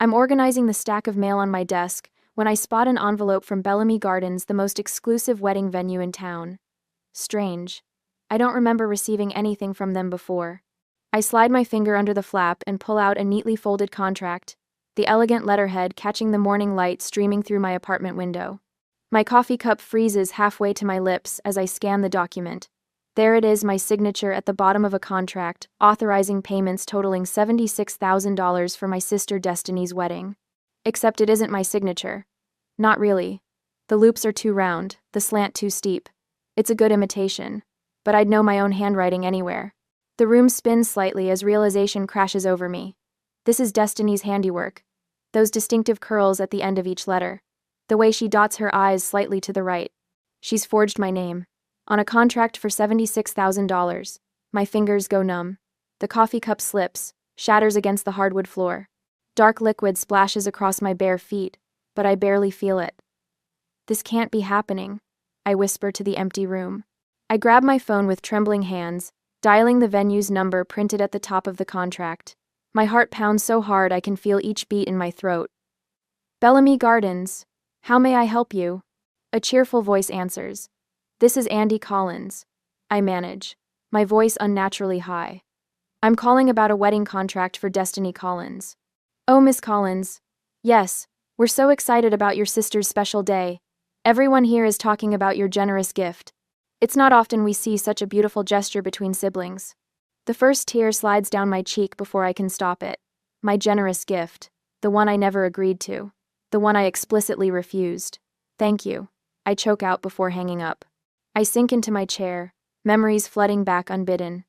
I'm organizing the stack of mail on my desk when I spot an envelope from Bellamy Gardens, the most exclusive wedding venue in town. Strange. I don't remember receiving anything from them before. I slide my finger under the flap and pull out a neatly folded contract, the elegant letterhead catching the morning light streaming through my apartment window. My coffee cup freezes halfway to my lips as I scan the document. There it is, my signature at the bottom of a contract, authorizing payments totaling $76,000 for my sister Destiny's wedding. Except it isn't my signature. Not really. The loops are too round, the slant too steep. It's a good imitation, but I'd know my own handwriting anywhere. The room spins slightly as realization crashes over me. This is Destiny's handiwork. Those distinctive curls at the end of each letter. The way she dots her I's slightly to the right. She's forged my name. On a contract for $76,000. My fingers go numb. The coffee cup slips, shatters against the hardwood floor. Dark liquid splashes across my bare feet, but I barely feel it. This can't be happening, I whisper to the empty room. I grab my phone with trembling hands, dialing the venue's number printed at the top of the contract. My heart pounds so hard I can feel each beat in my throat. Bellamy Gardens. How may I help you? A cheerful voice answers. This is Andy Collins. I manage, my voice unnaturally high. I'm calling about a wedding contract for Destiny Collins. Oh, Miss Collins. Yes, we're so excited about your sister's special day. Everyone here is talking about your generous gift. It's not often we see such a beautiful gesture between siblings. The first tear slides down my cheek before I can stop it. My generous gift. The one I never agreed to. The one I explicitly refused. Thank you. I choke out before hanging up. I sink into my chair, memories flooding back unbidden.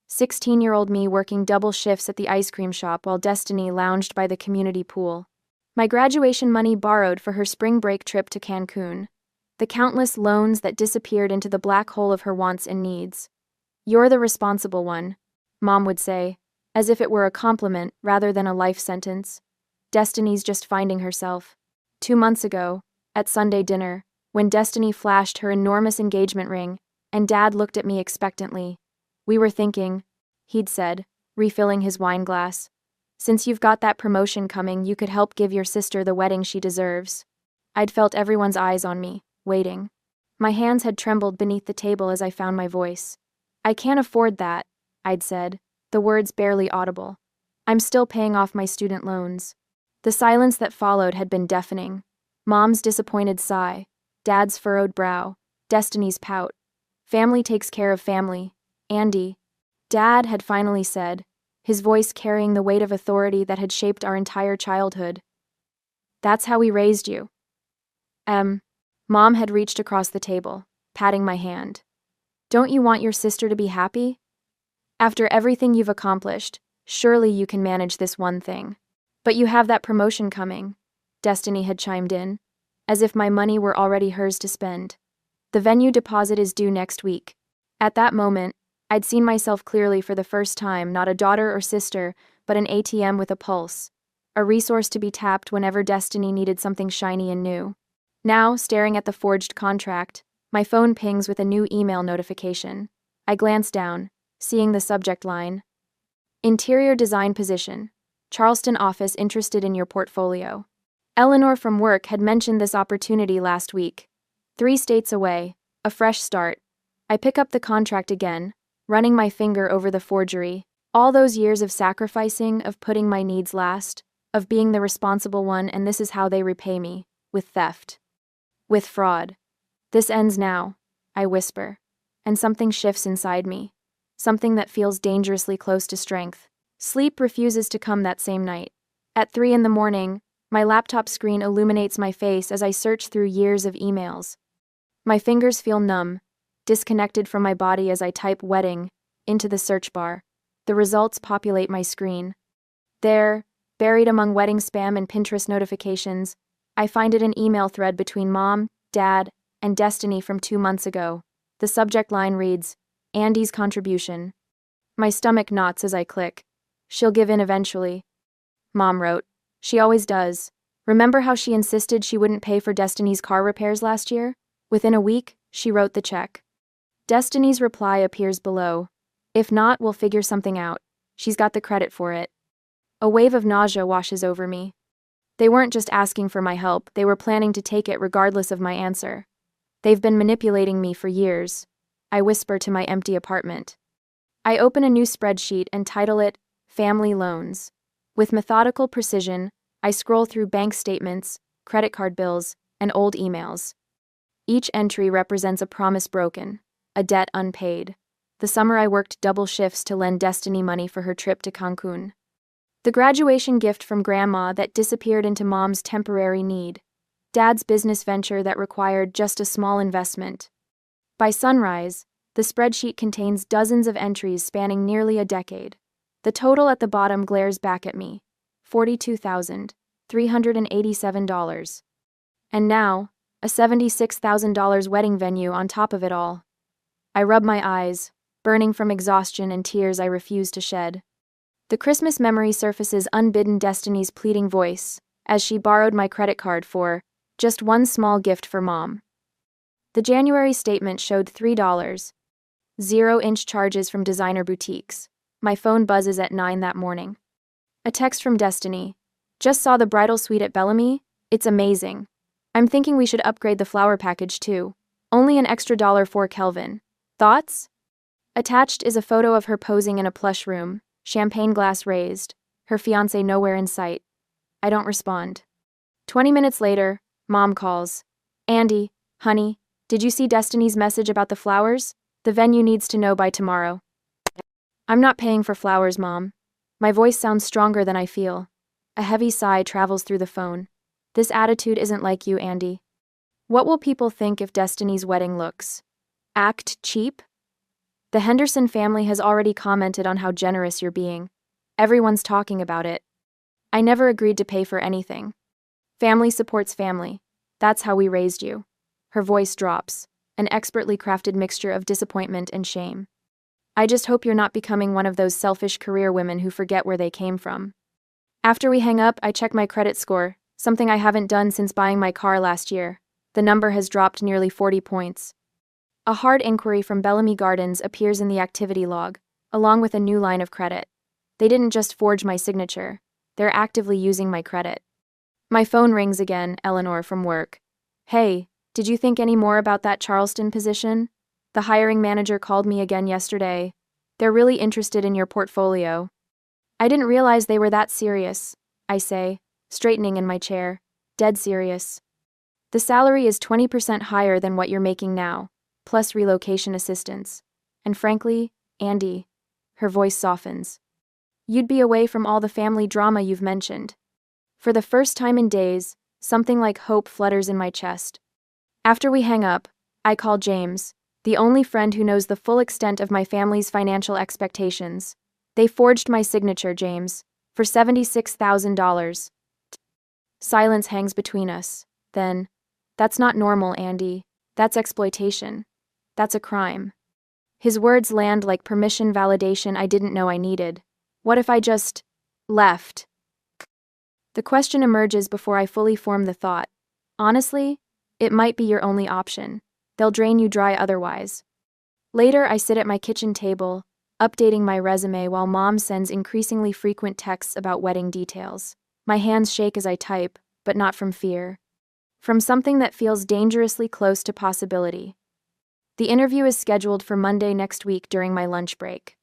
16-year-old me working double shifts at the ice cream shop while Destiny lounged by the community pool. My graduation money borrowed for her spring break trip to Cancun. The countless loans that disappeared into the black hole of her wants and needs. You're the responsible one, Mom would say, as if it were a compliment rather than a life sentence. Destiny's just finding herself. 2 months ago, at Sunday dinner, when Destiny flashed her enormous engagement ring, and Dad looked at me expectantly. We were thinking, he'd said, refilling his wine glass. Since you've got that promotion coming, you could help give your sister the wedding she deserves. I'd felt everyone's eyes on me, waiting. My hands had trembled beneath the table as I found my voice. I can't afford that, I'd said, the words barely audible. I'm still paying off my student loans. The silence that followed had been deafening. Mom's disappointed sigh. Dad's furrowed brow, Destiny's pout. Family takes care of family. Andy. Dad had finally said, his voice carrying the weight of authority that had shaped our entire childhood. That's how we raised you. Mom had reached across the table, patting my hand. Don't you want your sister to be happy? After everything you've accomplished, surely you can manage this one thing. But you have that promotion coming, Destiny had chimed in, as if my money were already hers to spend. The venue deposit is due next week. At that moment, I'd seen myself clearly for the first time, not a daughter or sister, but an ATM with a pulse. A resource to be tapped whenever Destiny needed something shiny and new. Now, staring at the forged contract, my phone pings with a new email notification. I glance down, seeing the subject line. Interior design position. Charleston office interested in your portfolio. Eleanor from work had mentioned this opportunity last week. 3 states away, a fresh start. I pick up the contract again, running my finger over the forgery. All those years of sacrificing, of putting my needs last, of being the responsible one, and this is how they repay me, with theft. With fraud. This ends now, I whisper, and something shifts inside me. Something that feels dangerously close to strength. Sleep refuses to come that same night. At 3 a.m, my laptop screen illuminates my face as I search through years of emails. My fingers feel numb, disconnected from my body as I type wedding into the search bar. The results populate my screen. There, buried among wedding spam and Pinterest notifications, I find it an email thread between Mom, Dad, and Destiny from 2 months ago. The subject line reads, Andy's contribution. My stomach knots as I click. She'll give in eventually. Mom wrote. She always does. Remember how she insisted she wouldn't pay for Destiny's car repairs last year? Within a week, she wrote the check. Destiny's reply appears below. If not, we'll figure something out. She's got the credit for it. A wave of nausea washes over me. They weren't just asking for my help, they were planning to take it regardless of my answer. They've been manipulating me for years. I whisper to my empty apartment. I open a new spreadsheet and title it, Family Loans. With methodical precision, I scroll through bank statements, credit card bills, and old emails. Each entry represents a promise broken, a debt unpaid. The summer I worked double shifts to lend Destiny money for her trip to Cancun. The graduation gift from Grandma that disappeared into Mom's temporary need. Dad's business venture that required just a small investment. By sunrise, the spreadsheet contains dozens of entries spanning nearly a decade. The total at the bottom glares back at me. $42,387. And now, a $76,000 wedding venue on top of it all. I rub my eyes, burning from exhaustion and tears I refuse to shed. The Christmas memory surfaces unbidden Destiny's pleading voice, as she borrowed my credit card for just one small gift for Mom. The January statement showed $3. 0-inch charges from designer boutiques. My phone buzzes at 9 that morning. A text from Destiny. Just saw the bridal suite at Bellamy. It's amazing. I'm thinking we should upgrade the flower package too. Only an extra $4 Kelvin. Thoughts? Attached is a photo of her posing in a plush room, champagne glass raised, her fiancé nowhere in sight. I don't respond. 20 minutes later, Mom calls. Andy, honey, did you see Destiny's message about the flowers? The venue needs to know by tomorrow. I'm not paying for flowers, Mom. My voice sounds stronger than I feel. A heavy sigh travels through the phone. This attitude isn't like you, Andy. What will people think if Destiny's wedding looks? Act cheap? The Henderson family has already commented on how generous you're being. Everyone's talking about it. I never agreed to pay for anything. Family supports family. That's how we raised you. Her voice drops, an expertly crafted mixture of disappointment and shame. I just hope you're not becoming one of those selfish career women who forget where they came from. After we hang up, I check my credit score, something I haven't done since buying my car last year. The number has dropped nearly 40 points. A hard inquiry from Bellamy Gardens appears in the activity log, along with a new line of credit. They didn't just forge my signature, they're actively using my credit. My phone rings again, Eleanor from work. Hey, did you think any more about that Charleston position? The hiring manager called me again yesterday. They're really interested in your portfolio. I didn't realize they were that serious, I say, straightening in my chair. Dead serious. The salary is 20% higher than what you're making now, plus relocation assistance. And frankly, Andy, her voice softens. You'd be away from all the family drama you've mentioned. For the first time in days, something like hope flutters in my chest. After we hang up, I call James, the only friend who knows the full extent of my family's financial expectations. They forged my signature, James, for $76,000. Silence hangs between us. Then, that's not normal, Andy. That's exploitation. That's a crime. His words land like permission validation I didn't know I needed. What if I just left? The question emerges before I fully form the thought. Honestly, it might be your only option. They'll drain you dry otherwise. Later, I sit at my kitchen table, updating my resume while Mom sends increasingly frequent texts about wedding details. My hands shake as I type, but not from fear. From something that feels dangerously close to possibility. The interview is scheduled for Monday next week during my lunch break.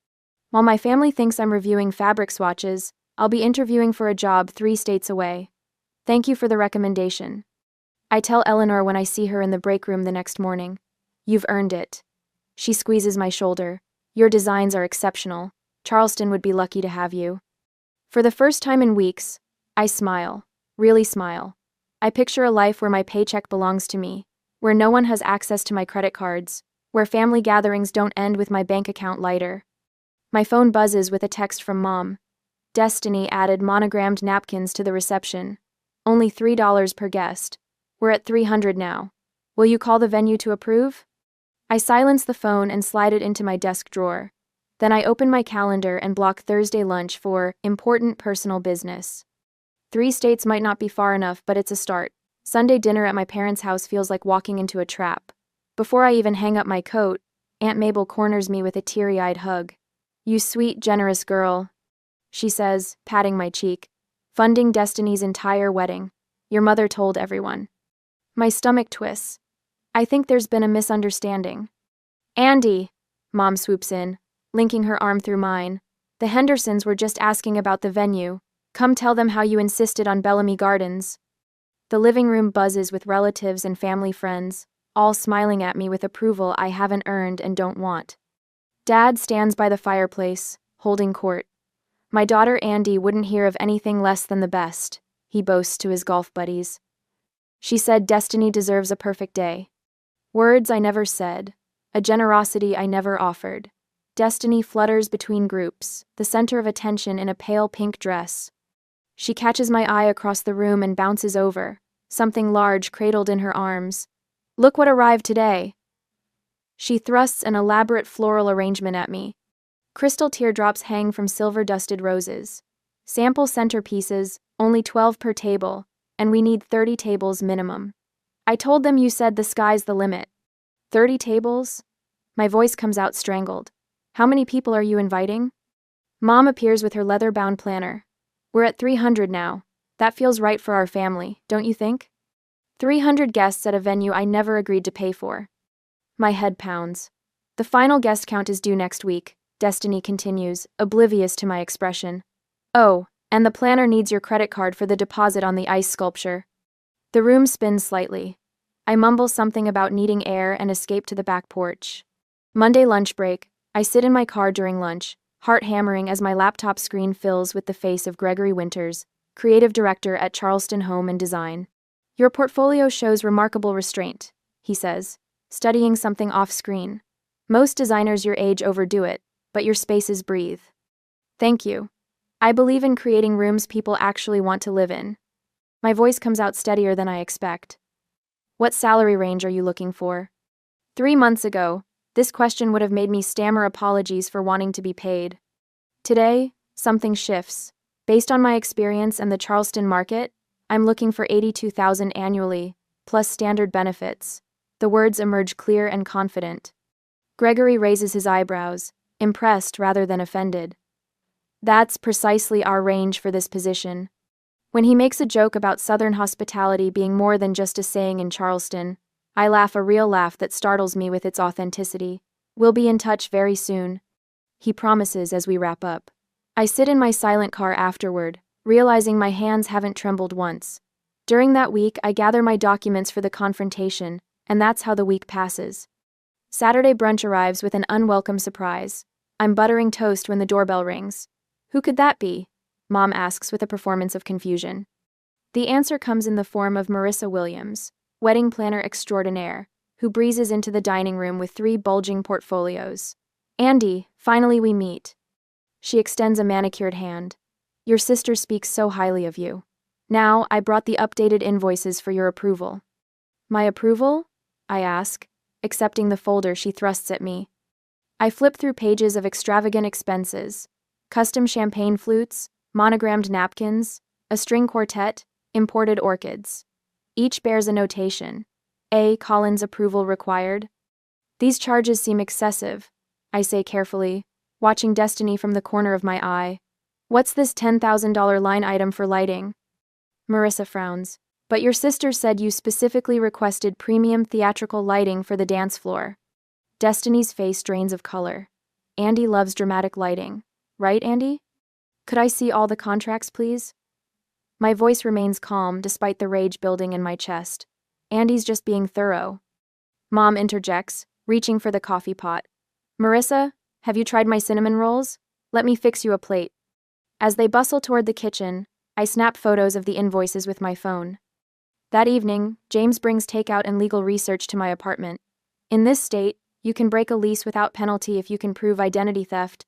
While my family thinks I'm reviewing fabric swatches, I'll be interviewing for a job 3 states away. Thank you for the recommendation. I tell Eleanor when I see her in the break room the next morning. You've earned it. She squeezes my shoulder. Your designs are exceptional. Charleston would be lucky to have you. For the first time in weeks, I smile. Really smile. I picture a life where my paycheck belongs to me, where no one has access to my credit cards, where family gatherings don't end with my bank account lighter. My phone buzzes with a text from Mom. Destiny added monogrammed napkins to the reception. Only $3 per guest. We're at 300 now. Will you call the venue to approve? I silence the phone and slide it into my desk drawer. Then I open my calendar and block Thursday lunch for important personal business. 3 states might not be far enough, but it's a start. Sunday dinner at my parents' house feels like walking into a trap. Before I even hang up my coat, Aunt Mabel corners me with a teary-eyed hug. You sweet, generous girl. she says, patting my cheek. Funding Destiny's entire wedding. Your mother told everyone. My stomach twists. I think there's been a misunderstanding. Andy, Mom swoops in, linking her arm through mine. The Hendersons were just asking about the venue. Come tell them how you insisted on Bellamy Gardens. The living room buzzes with relatives and family friends, all smiling at me with approval I haven't earned and don't want. Dad stands by the fireplace, holding court. My daughter Andy wouldn't hear of anything less than the best, he boasts to his golf buddies. She said Destiny deserves a perfect day. Words I never said, a generosity I never offered. Destiny flutters between groups, the center of attention in a pale pink dress. She catches my eye across the room and bounces over, something large cradled in her arms. Look what arrived today. She thrusts an elaborate floral arrangement at me. Crystal teardrops hang from silver-dusted roses. Sample centerpieces, only 12 per table, and we need 30 tables minimum. I told them you said the sky's the limit. 30 tables? My voice comes out strangled. How many people are you inviting? Mom appears with her leather-bound planner. We're at 300 now. That feels right for our family, don't you think? 300 guests at a venue I never agreed to pay for. My head pounds. The final guest count is due next week, Destiny continues, oblivious to my expression. Oh, and the planner needs your credit card for the deposit on the ice sculpture. The room spins slightly. I mumble something about needing air and escape to the back porch. Monday lunch break. I sit in my car during lunch, heart hammering as my laptop screen fills with the face of Gregory Winters, creative director at Charleston Home and Design. Your portfolio shows remarkable restraint, he says, studying something off-screen. Most designers your age overdo it, but your spaces breathe. Thank you. I believe in creating rooms people actually want to live in. My voice comes out steadier than I expect. What salary range are you looking for? 3 months ago, this question would have made me stammer apologies for wanting to be paid. Today, something shifts. Based on my experience and the Charleston market, I'm looking for $82,000 annually, plus standard benefits. The words emerge clear and confident. Gregory raises his eyebrows, impressed rather than offended. That's precisely our range for this position. When he makes a joke about Southern hospitality being more than just a saying in Charleston, I laugh a real laugh that startles me with its authenticity. We'll be in touch very soon, he promises as we wrap up. I sit in my silent car afterward, realizing my hands haven't trembled once. During that week, I gather my documents for the confrontation, and that's how the week passes. Saturday brunch arrives with an unwelcome surprise. I'm buttering toast when the doorbell rings. Who could that be? Mom asks with a performance of confusion. The answer comes in the form of Marissa Williams, wedding planner extraordinaire, who breezes into the dining room with 3 bulging portfolios. Andy, finally we meet. She extends a manicured hand. Your sister speaks so highly of you. Now, I brought the updated invoices for your approval. My approval? I ask, accepting the folder she thrusts at me. I flip through pages of extravagant expenses. Custom champagne flutes, monogrammed napkins, a string quartet, imported orchids. Each bears a notation. A. Collins approval required. These charges seem excessive, I say carefully, watching Destiny from the corner of my eye. What's this $10,000 line item for lighting? Marissa frowns. But your sister said you specifically requested premium theatrical lighting for the dance floor. Destiny's face drains of color. Andy loves dramatic lighting. Right, Andy? Could I see all the contracts, please? My voice remains calm despite the rage building in my chest. Andy's just being thorough. Mom interjects, reaching for the coffee pot. Marissa, have you tried my cinnamon rolls? Let me fix you a plate. As they bustle toward the kitchen, I snap photos of the invoices with my phone. That evening, James brings takeout and legal research to my apartment. In this state, you can break a lease without penalty if you can prove identity theft,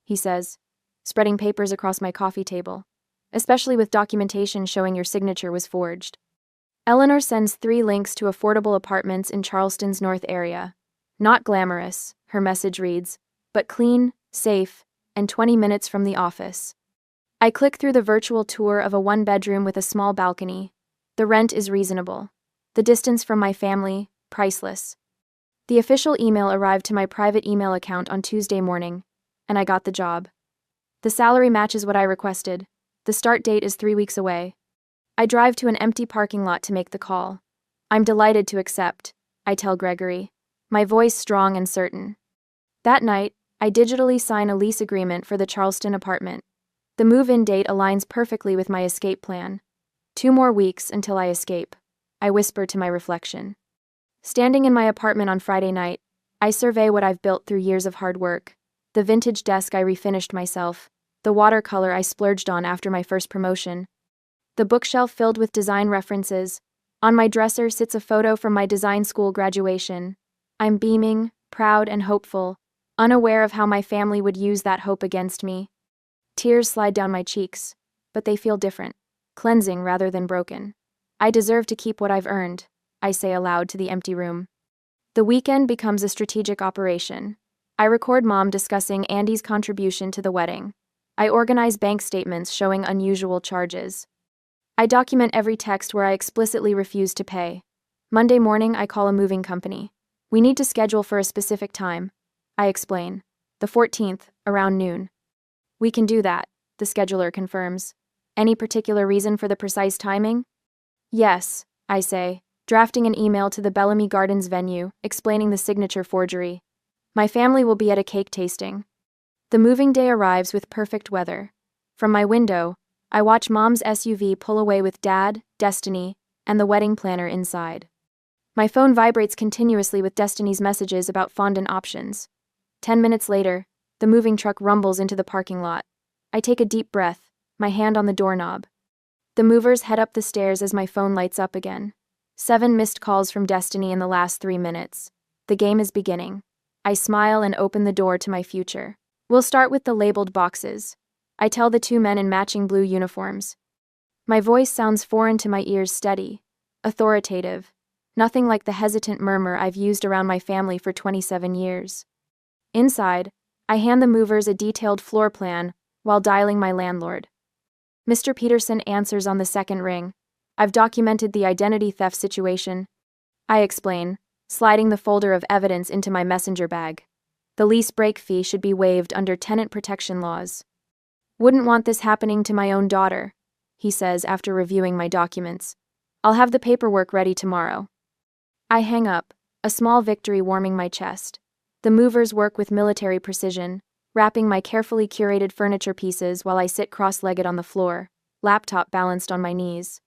he says, spreading papers across my coffee table, especially with documentation showing your signature was forged. Eleanor sends 3 links to affordable apartments in Charleston's north area. Not glamorous, her message reads, but clean, safe, and 20 minutes from the office. I click through the virtual tour of a 1-bedroom with a small balcony. The rent is reasonable. The distance from my family, priceless. The official email arrived to my private email account on Tuesday morning, and I got the job. The salary matches what I requested. The start date is 3 weeks away. I drive to an empty parking lot to make the call. I'm delighted to accept, I tell Gregory, my voice strong and certain. That night, I digitally sign a lease agreement for the Charleston apartment. The move-in date aligns perfectly with my escape plan. 2 more weeks until I escape, I whisper to my reflection. Standing in my apartment on Friday night, I survey what I've built through years of hard work. The vintage desk I refinished myself, the watercolor I splurged on after my first promotion, the bookshelf filled with design references. On my dresser sits a photo from my design school graduation. I'm beaming, proud and hopeful, unaware of how my family would use that hope against me. Tears slide down my cheeks, but they feel different, cleansing rather than broken. I deserve to keep what I've earned, I say aloud to the empty room. The weekend becomes a strategic operation. I record Mom discussing Andy's contribution to the wedding. I organize bank statements showing unusual charges. I document every text where I explicitly refuse to pay. Monday morning, I call a moving company. We need to schedule for a specific time. I explain. The 14th, around noon. We can do that, the scheduler confirms. Any particular reason for the precise timing? Yes, I say, drafting an email to the Bellamy Gardens venue, explaining the signature forgery. My family will be at a cake tasting. The moving day arrives with perfect weather. From my window, I watch Mom's SUV pull away with Dad, Destiny, and the wedding planner inside. My phone vibrates continuously with Destiny's messages about fondant options. 10 minutes later, the moving truck rumbles into the parking lot. I take a deep breath, my hand on the doorknob. The movers head up the stairs as my phone lights up again. 7 missed calls from Destiny in the last 3 minutes. The game is beginning. I smile and open the door to my future. We'll start with the labeled boxes, I tell the 2 men in matching blue uniforms. My voice sounds foreign to my ears, steady, authoritative, nothing like the hesitant murmur I've used around my family for 27 years. Inside, I hand the movers a detailed floor plan while dialing my landlord. Mr. Peterson answers on the second ring. I've documented the identity theft situation, I explain, sliding the folder of evidence into my messenger bag. The lease break fee should be waived under tenant protection laws. Wouldn't want this happening to my own daughter, he says after reviewing my documents. I'll have the paperwork ready tomorrow. I hang up, a small victory warming my chest. The movers work with military precision, wrapping my carefully curated furniture pieces while I sit cross-legged on the floor, laptop balanced on my knees.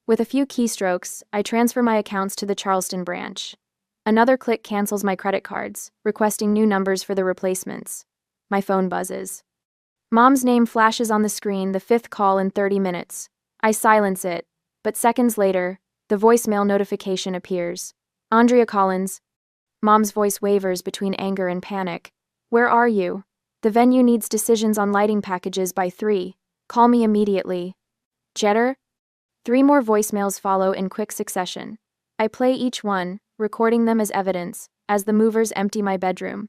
With a few keystrokes, I transfer my accounts to the Charleston branch. Another click cancels my credit cards, requesting new numbers for the replacements. My phone buzzes. Mom's name flashes on the screen, the 5th call in 30 minutes. I silence it, but seconds later, the voicemail notification appears. Andrea Collins. Mom's voice wavers between anger and panic. Where are you? The venue needs decisions on lighting packages by 3. Call me immediately. Jetter? 3 more voicemails follow in quick succession. I play each one, recording them as evidence, as the movers empty my bedroom.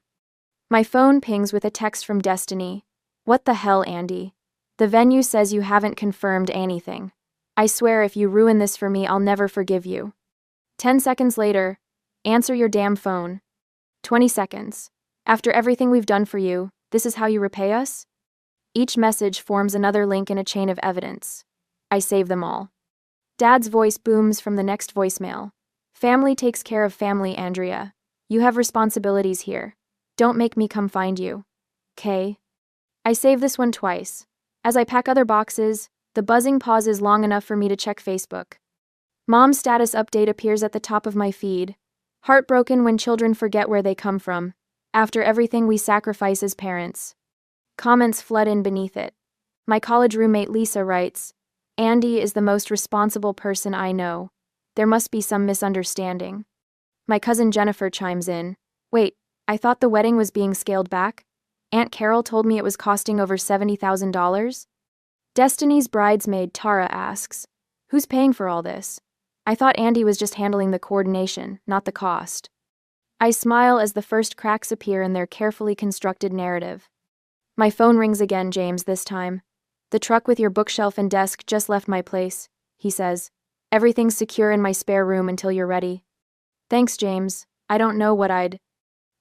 My phone pings with a text from Destiny. What the hell, Andy? The venue says you haven't confirmed anything. I swear if you ruin this for me, I'll never forgive you. 10 seconds later, answer your damn phone. 20 seconds. After everything we've done for you, this is how you repay us? Each message forms another link in a chain of evidence. I save them all. Dad's voice booms from the next voicemail. Family takes care of family, Andrea. You have responsibilities here. Don't make me come find you. K. I save this one twice. As I pack other boxes, the buzzing pauses long enough for me to check Facebook. Mom's status update appears at the top of my feed. Heartbroken when children forget where they come from, after everything we sacrifice as parents. Comments flood in beneath it. My college roommate Lisa writes, Andy is the most responsible person I know. There must be some misunderstanding. My cousin Jennifer chimes in. Wait, I thought the wedding was being scaled back? Aunt Carol told me it was costing over $70,000? Destiny's bridesmaid Tara asks, who's paying for all this? I thought Andy was just handling the coordination, not the cost. I smile as the first cracks appear in their carefully constructed narrative. My phone rings again, James, this time. The truck with your bookshelf and desk just left my place, he says. Everything's secure in my spare room until you're ready. Thanks, James. I don't know what I'd...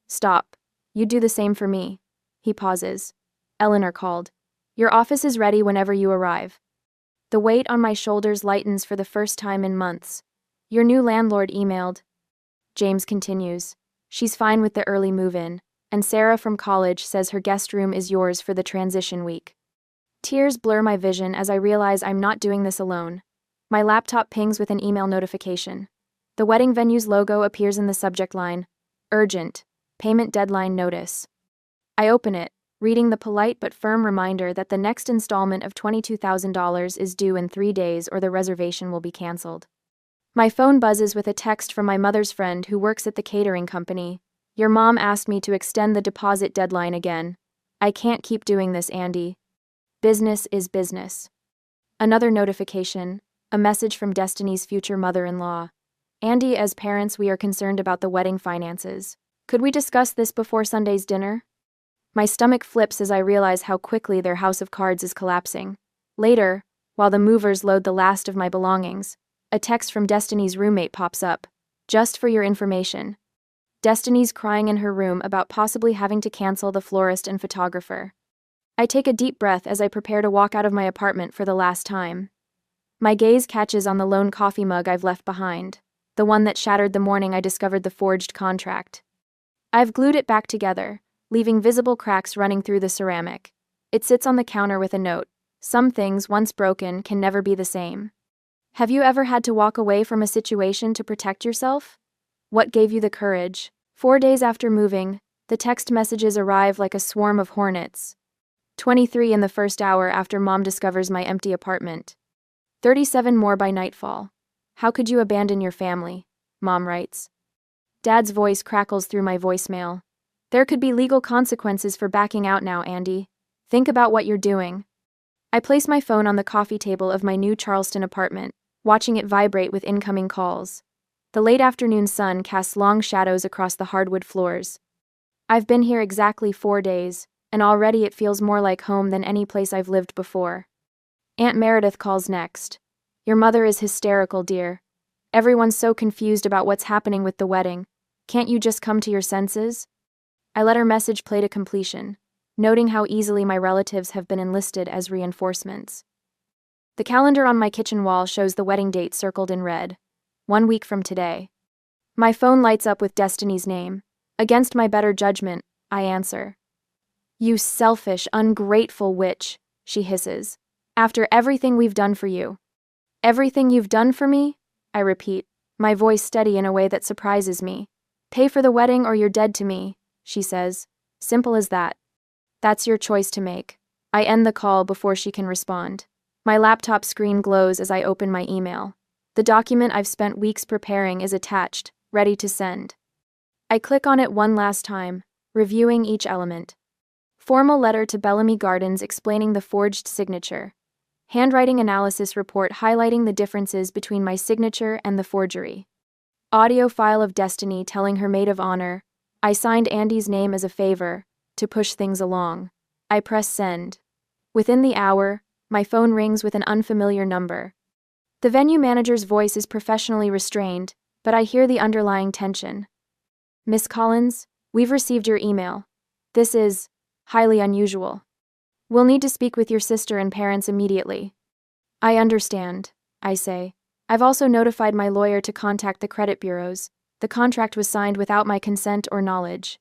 Stop. You'd do the same for me. He pauses. Eleanor called. Your office is ready whenever you arrive. The weight on my shoulders lightens for the first time in months. Your new landlord emailed. James continues. She's fine with the early move-in, and Sarah from college says her guest room is yours for the transition week. Tears blur my vision as I realize I'm not doing this alone. My laptop pings with an email notification. The wedding venue's logo appears in the subject line. Urgent. Payment deadline notice. I open it, reading the polite but firm reminder that the next installment of $22,000 is due in 3 days or the reservation will be canceled. My phone buzzes with a text from my mother's friend who works at the catering company. Your mom asked me to extend the deposit deadline again. I can't keep doing this, Andy. Business is business. Another notification, a message from Destiny's future mother-in-law. Andy, as parents, we are concerned about the wedding finances. Could we discuss this before Sunday's dinner? My stomach flips as I realize how quickly their house of cards is collapsing. Later, while the movers load the last of my belongings, a text from Destiny's roommate pops up. Just for your information. Destiny's crying in her room about possibly having to cancel the florist and photographer. I take a deep breath as I prepare to walk out of my apartment for the last time. My gaze catches on the lone coffee mug I've left behind, the one that shattered the morning I discovered the forged contract. I've glued it back together, leaving visible cracks running through the ceramic. It sits on the counter with a note. Some things, once broken, can never be the same. Have you ever had to walk away from a situation to protect yourself? What gave you the courage? 4 days after moving, the text messages arrive like a swarm of hornets. 23 in the first hour after Mom discovers my empty apartment. 37 more by nightfall. How could you abandon your family? Mom writes. Dad's voice crackles through my voicemail. There could be legal consequences for backing out now, Andy. Think about what you're doing. I place my phone on the coffee table of my new Charleston apartment, watching it vibrate with incoming calls. The late afternoon sun casts long shadows across the hardwood floors. I've been here exactly 4 days, and already it feels more like home than any place I've lived before. Aunt Meredith calls next. Your mother is hysterical, dear. Everyone's so confused about what's happening with the wedding. Can't you just come to your senses? I let her message play to completion, noting how easily my relatives have been enlisted as reinforcements. The calendar on my kitchen wall shows the wedding date circled in red. 1 week from today. My phone lights up with Destiny's name. Against my better judgment, I answer. You selfish, ungrateful witch, she hisses. After everything we've done for you. Everything you've done for me? I repeat, my voice steady in a way that surprises me. Pay for the wedding or you're dead to me, she says. Simple as that. That's your choice to make. I end the call before she can respond. My laptop screen glows as I open my email. The document I've spent weeks preparing is attached, ready to send. I click on it one last time, reviewing each element. Formal letter to Bellamy Gardens explaining the forged signature. Handwriting analysis report highlighting the differences between my signature and the forgery. Audio file of Destiny telling her maid of honor, I signed Andy's name as a favor, to push things along. I press send. Within the hour, my phone rings with an unfamiliar number. The venue manager's voice is professionally restrained, but I hear the underlying tension. Miss Collins, we've received your email. This is highly unusual. We'll need to speak with your sister and parents immediately. I understand, I say. I've also notified my lawyer to contact the credit bureaus. The contract was signed without my consent or knowledge.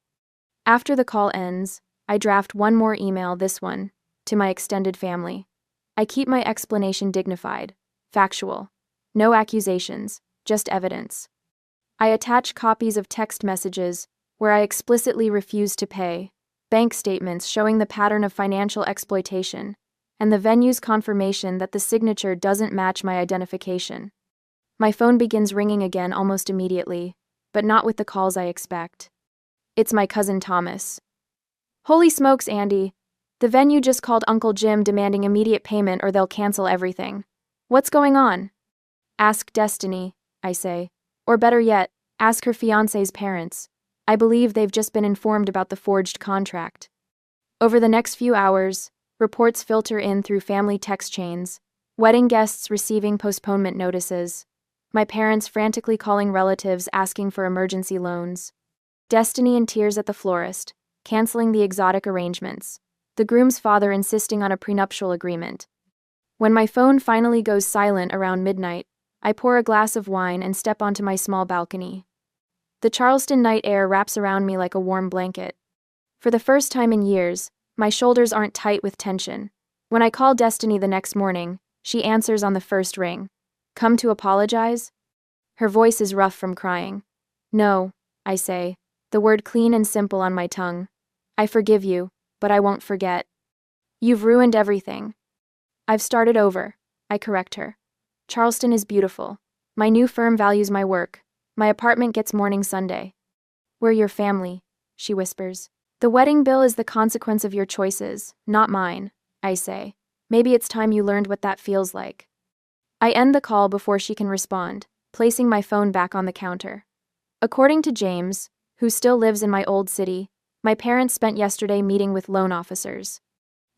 After the call ends, I draft one more email, this one, to my extended family. I keep my explanation dignified, factual. No accusations, just evidence. I attach copies of text messages where I explicitly refuse to pay, bank statements showing the pattern of financial exploitation, and the venue's confirmation that the signature doesn't match my identification. My phone begins ringing again almost immediately, but not with the calls I expect. It's my cousin Thomas. Holy smokes, Andy. The venue just called Uncle Jim demanding immediate payment or they'll cancel everything. What's going on? Ask Destiny, I say. Or better yet, ask her fiancé's parents. I believe they've just been informed about the forged contract. Over the next few hours, reports filter in through family text chains, wedding guests receiving postponement notices, my parents frantically calling relatives asking for emergency loans, Destiny in tears at the florist, canceling the exotic arrangements, the groom's father insisting on a prenuptial agreement. When my phone finally goes silent around midnight, I pour a glass of wine and step onto my small balcony. The Charleston night air wraps around me like a warm blanket. For the first time in years, my shoulders aren't tight with tension. When I call Destiny the next morning, she answers on the first ring. "Come to apologize?" Her voice is rough from crying. "No," I say, the word clean and simple on my tongue. "I forgive you, but I won't forget. You've ruined everything." "I've started over," I correct her. "Charleston is beautiful. My new firm values my work. My apartment gets morning Sunday." "We're your family," she whispers. "The wedding bill is the consequence of your choices, not mine," I say. "Maybe it's time you learned what that feels like." I end the call before she can respond, placing my phone back on the counter. According to James, who still lives in my old city, my parents spent yesterday meeting with loan officers.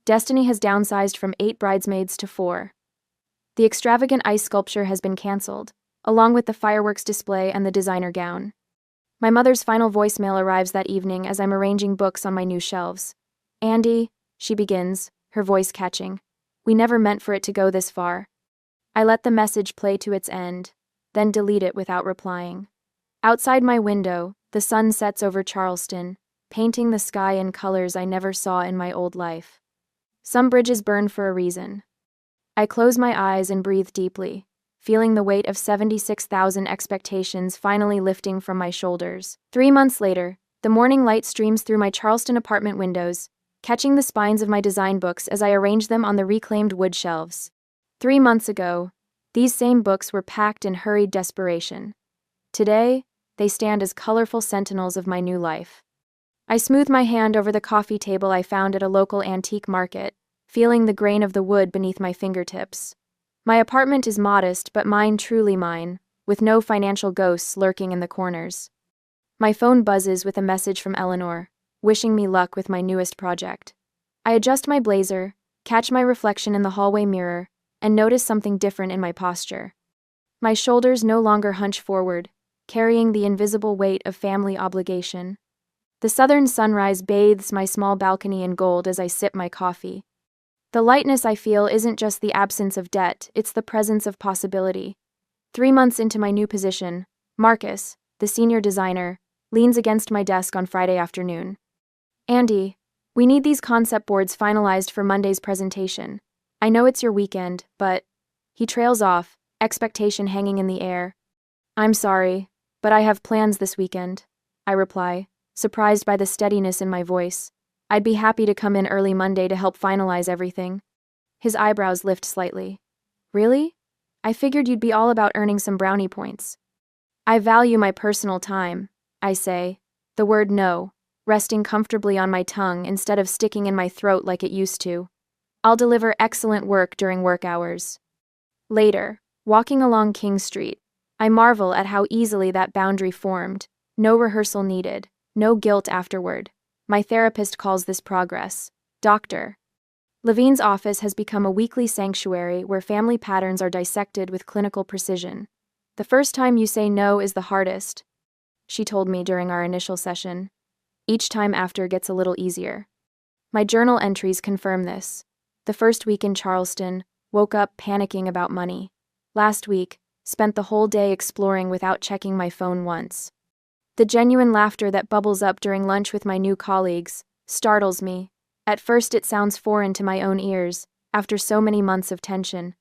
Destiny has downsized from 8 bridesmaids to 4. The extravagant ice sculpture has been canceled, along with the fireworks display and the designer gown. My mother's final voicemail arrives that evening as I'm arranging books on my new shelves. "Andy," she begins, her voice catching. "We never meant for it to go this far." I let the message play to its end, then delete it without replying. Outside my window, the sun sets over Charleston, painting the sky in colors I never saw in my old life. Some bridges burn for a reason. I close my eyes and breathe deeply, feeling the weight of 76,000 expectations finally lifting from my shoulders. 3 months later, the morning light streams through my Charleston apartment windows, catching the spines of my design books as I arrange them on the reclaimed wood shelves. 3 months ago, these same books were packed in hurried desperation. Today, they stand as colorful sentinels of my new life. I smooth my hand over the coffee table I found at a local antique market, feeling the grain of the wood beneath my fingertips. My apartment is modest, but mine truly mine, with no financial ghosts lurking in the corners. My phone buzzes with a message from Eleanor, wishing me luck with my newest project. I adjust my blazer, catch my reflection in the hallway mirror, and notice something different in my posture. My shoulders no longer hunch forward, carrying the invisible weight of family obligation. The southern sunrise bathes my small balcony in gold as I sip my coffee. The lightness I feel isn't just the absence of debt, it's the presence of possibility. 3 months into my new position, Marcus, the senior designer, leans against my desk on Friday afternoon. "Andy, we need these concept boards finalized for Monday's presentation. I know it's your weekend, but..." He trails off, expectation hanging in the air. "I'm sorry, but I have plans this weekend," I reply, surprised by the steadiness in my voice. "I'd be happy to come in early Monday to help finalize everything." His eyebrows lift slightly. "Really? I figured you'd be all about earning some brownie points." "I value my personal time," I say, the word "no" resting comfortably on my tongue instead of sticking in my throat like it used to. "I'll deliver excellent work during work hours." Later, walking along King Street, I marvel at how easily that boundary formed. No rehearsal needed, no guilt afterward. My therapist calls this progress. Dr. Levine's office has become a weekly sanctuary where family patterns are dissected with clinical precision. "The first time you say no is the hardest," she told me during our initial session. "Each time after gets a little easier." My journal entries confirm this. The first week in Charleston, woke up panicking about money. Last week, spent the whole day exploring without checking my phone once. The genuine laughter that bubbles up during lunch with my new colleagues startles me. At first it sounds foreign to my own ears, after so many months of tension.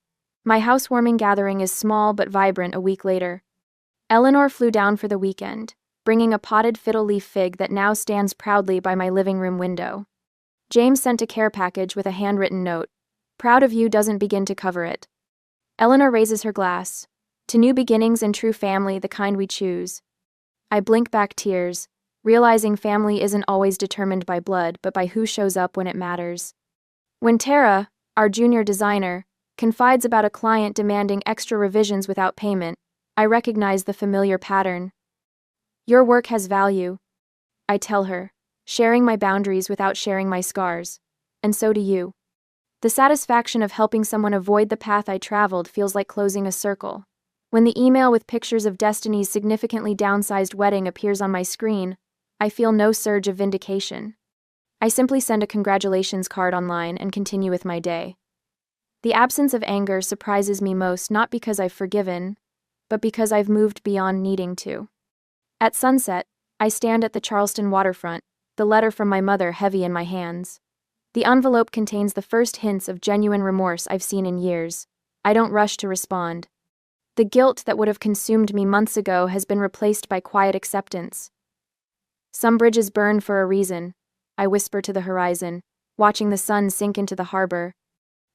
My housewarming gathering is small but vibrant a week later. Eleanor flew down for the weekend, bringing a potted fiddle leaf fig that now stands proudly by my living room window. James sent a care package with a handwritten note. "Proud of you" doesn't begin to cover it. Eleanor raises her glass. "To new beginnings and true family, the kind we choose." I blink back tears, realizing family isn't always determined by blood but by who shows up when it matters. When Tara, our junior designer, confides about a client demanding extra revisions without payment, I recognize the familiar pattern. "Your work has value," I tell her, sharing my boundaries without sharing my scars. "And so do you." The satisfaction of helping someone avoid the path I traveled feels like closing a circle. When the email with pictures of Destiny's significantly downsized wedding appears on my screen, I feel no surge of vindication. I I simply send a congratulations card online and continue with my day. The absence of anger surprises me most, not because I've forgiven, but because I've moved beyond needing to. At sunset, I stand at the Charleston waterfront, the letter from my mother heavy in my hands. The envelope contains the first hints of genuine remorse I've seen in years. I don't rush to respond. The guilt that would have consumed me months ago has been replaced by quiet acceptance. Some bridges burn for a reason, I whisper to the horizon, watching the sun sink into the harbor.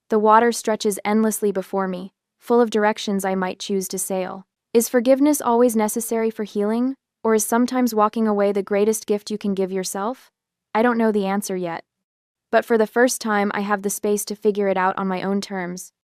The water stretches endlessly before me, full of directions I might choose to sail. Is forgiveness always necessary for healing, or is sometimes walking away the greatest gift you can give yourself? I don't know the answer yet. But for the first time, I have the space to figure it out on my own terms.